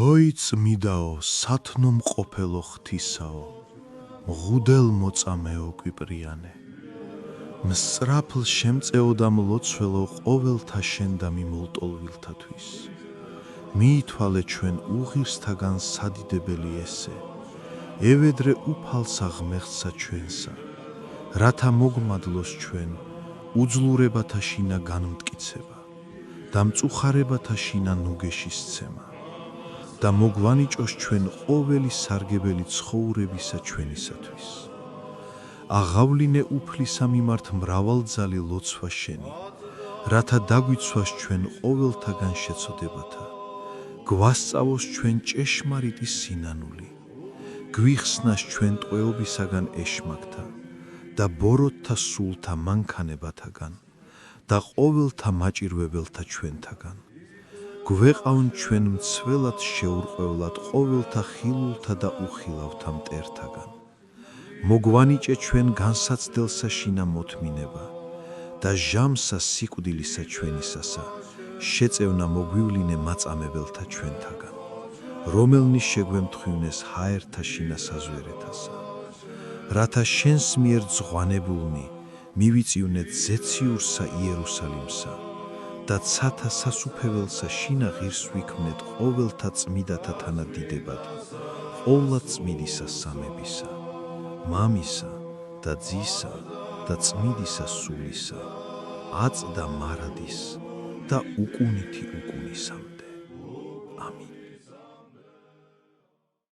ჰოი წმიდაო, სათნო მყოფელო ღვთისაო, მღუდელ მოწამეო კვიპრიანე, მსწრაფლ შემწეო და მლოცველო ყოველთა შენ და მიმოლტოლვილთათვის. მიითვალე ჩვენ უღირსთაგან სადიდებელი ესე, ევედრე უფალსა ღმერთსა ჩვენსა, რათა მოგმადლოს ჩვენ უძლურებათა შინა განმტკიცება და მწუხარებათა შინა ნუგეშისცემა და მოგვანიჭოს ჩვენ ყოველი სარგებელი ცხოვრებისა ჩვენისათვის. აღავლინე უფლისა მიმართ მრავალძალი ლოცვა შენი, რათა დაგვიცვას ჩვენ ყოველთაგან შეცოდებათა, გვასწავოს ჩვენ ჭეშმარიტი სინანული, გვიხსნას ჩვენ ტყვეობისაგან ეშმაკთა და ბოროტთა სულთა მანქანებათაგან და ყოველთა მაჭირვებელთა ჩვენთაგან. გვეყავნ ჩვენ მცველად შეურყვევლად ყოველთა ხილულთა და უხილავთა მტერთაგან. მოგვანიჭე ჩვენ განსაცდელსა შინა მოთმინება და ჟამსა სიკვდილისა ჩვენისასა შეწევნა მოგვივლინე მაწამებელთა ჩვენთაგან, რომელნი შეგვემთხვივნეს ჰაერთა შინა საზვერეთასა, რათა შენს მიერ ძღვანებულნი მივიწივნეთ ზეციურსა იერუსალიმსა და ცათა სასუფეველსა შინა ღირს ვიქმნეთ ყოველთა წმიდათა თანადიდებად, ყოვლად წმიდისა სამებისა, მამისა და ძისა და წმიდისა სულისა, აწ და მარადის და უკუნითი უკუნისამდე. ამინ.